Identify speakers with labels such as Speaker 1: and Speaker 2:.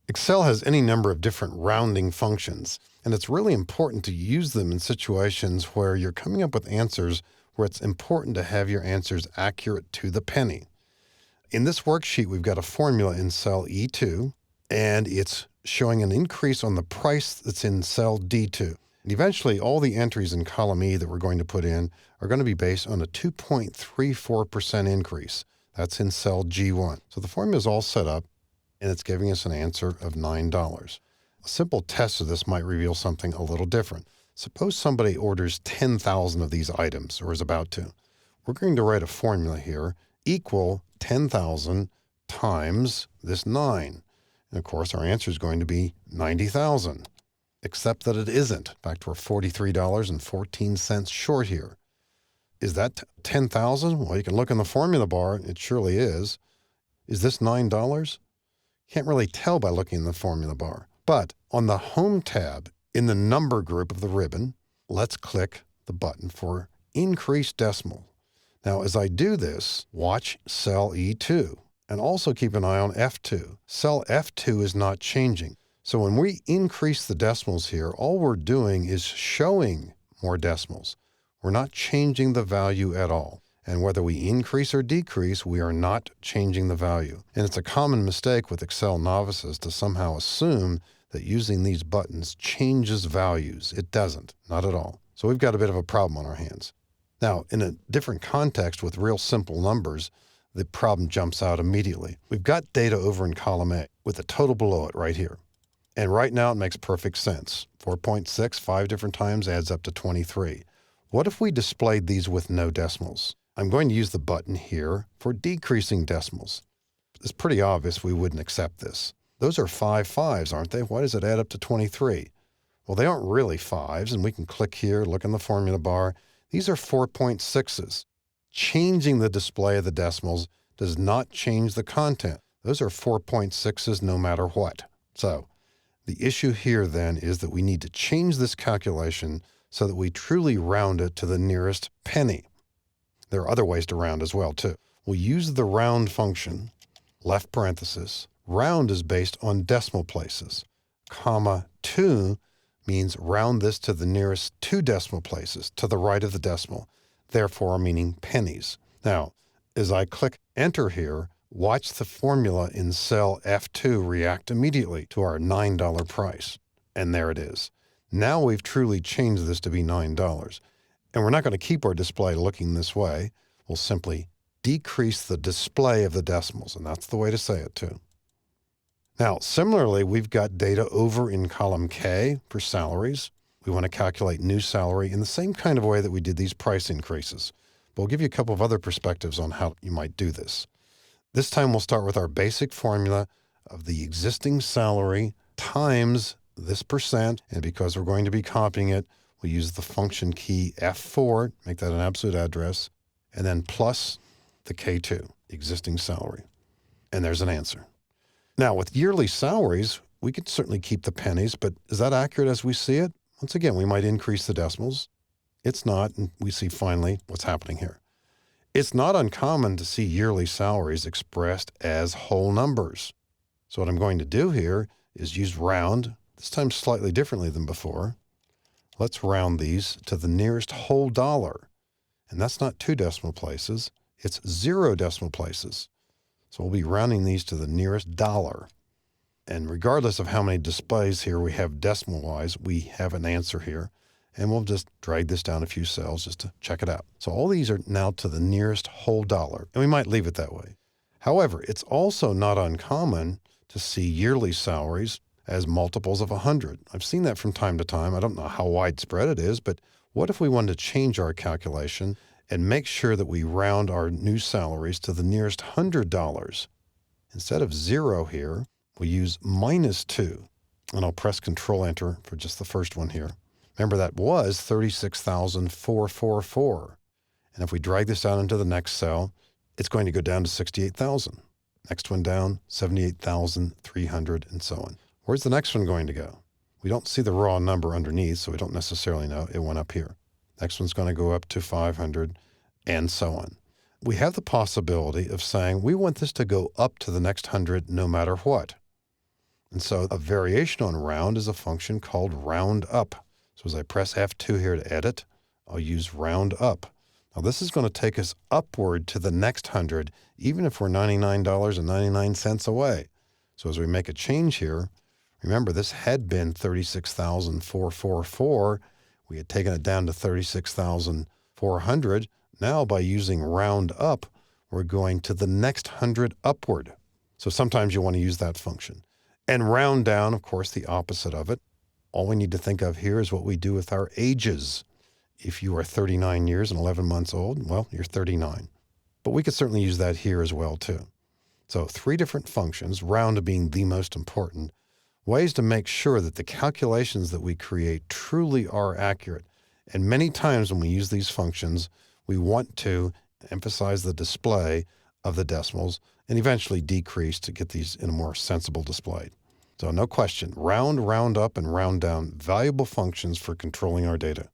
Speaker 1: Excel has any number of different rounding functions, and it's really important to use them in situations where you're coming up with answers where it's important to have your answers accurate to the penny. In this worksheet, we've got a formula in cell E2, and it's showing an increase on the price that's in cell D2. And eventually, all the entries in column E that we're going to put in are going to be based on a 2.34% increase. That's in cell G1. So the formula is all set up, and it's giving us an answer of $9. A simple test of this might reveal something a little different. Suppose somebody orders 10,000 of these items, or is about to. We're going to write a formula here, equal 10,000 times this 9. And of course, our answer is going to be 90,000, except that it isn't. In fact, we're $43.14 short here. Is that 10,000? Well, you can look in the formula bar. It surely is. Is this $9? Can't really tell by looking in the formula bar. But on the Home tab in the number group of the ribbon, let's click the button for Increase Decimal. Now, as I do this, watch cell E2 and also keep an eye on F2. Cell F2 is not changing. So when we increase the decimals here, all we're doing is showing more decimals. We're not changing the value at all. And whether we increase or decrease, we are not changing the value. And it's a common mistake with Excel novices to somehow assume that using these buttons changes values. It doesn't, not at all. So we've got a bit of a problem on our hands. Now, in a different context with real simple numbers, the problem jumps out immediately. We've got data over in column A with the total below it right here. And right now it makes perfect sense. 4.6, 5 different times adds up to 23. What if we displayed these with no decimals? I'm going to use the button here for decreasing decimals. It's pretty obvious we wouldn't accept this. Those are 5 5s, aren't they? Why does it add up to 23? Well, they aren't really 5s, and we can click here, look in the formula bar. These are 4.6s. Changing the display of the decimals does not change the content. Those are 4.6s no matter what. So the issue here then is that we need to change this calculation so that we truly round it to the nearest penny. There are other ways to round as well, too. We'll use the round function, left parenthesis. Round is based on decimal places. Comma 2 means round this to the nearest 2 decimal places, to the right of the decimal, therefore meaning pennies. Now, as I click Enter here, watch the formula in cell F2 react immediately to our $9 price. And there it is. Now we've truly changed this to be $9. And we're not going to keep our display looking this way. We'll simply decrease the display of the decimals, and that's the way to say it too. Now, similarly, we've got data over in column K for salaries. We want to calculate new salary in the same kind of way that we did these price increases. But we'll give you a couple of other perspectives on how you might do this. This time we'll start with our basic formula of the existing salary times this percent, and because we're going to be copying it, we use the function key F4, make that an absolute address, and then plus the K2, existing salary. And there's an answer. Now, with yearly salaries, we could certainly keep the pennies, but is that accurate as we see it? Once again, we might increase the decimals. It's not, and we see finally what's happening here. It's not uncommon to see yearly salaries expressed as whole numbers. So what I'm going to do here is use round, this time slightly differently than before. Let's round these to the nearest whole dollar. And that's not 2 decimal places, it's 0 decimal places. So we'll be rounding these to the nearest dollar. And regardless of how many displays here we have decimal-wise, we have an answer here. And we'll just drag this down a few cells just to check it out. So all these are now to the nearest whole dollar, and we might leave it that way. However, it's also not uncommon to see yearly salaries as multiples of 100. I've seen that from time to time. I don't know how widespread it is, but what if we wanted to change our calculation and make sure that we round our new salaries to the nearest $100? Instead of 0 here, we use -2. And I'll press Control-Enter for just the first one here. Remember, that was 36,444. And if we drag this down into the next cell, it's going to go down to 68,000. Next one down, 78,300, and so on. Where's the next one going to go? We don't see the raw number underneath, so we don't necessarily know it went up here. Next one's going to go up to 500, and so on. We have the possibility of saying we want this to go up to the next 100 no matter what. And so a variation on round is a function called round up. So as I press F2 here to edit, I'll use round up. Now this is going to take us upward to the next 100, even if we're $99.99 away. So as we make a change here, remember this had been 36,444. We had taken it down to 36,400. Now by using round up, we're going to the next 100 upward. So sometimes you want to use that function. And round down, of course, the opposite of it. All we need to think of here is what we do with our ages. If you are 39 years and 11 months old, well, you're 39. But we could certainly use that here as well, too. So 3 different functions, round being the most important, ways to make sure that the calculations that we create truly are accurate. And many times when we use these functions, we want to emphasize the display of the decimals and eventually decrease to get these in a more sensible display. So no question, round up, and round down, valuable functions for controlling our data.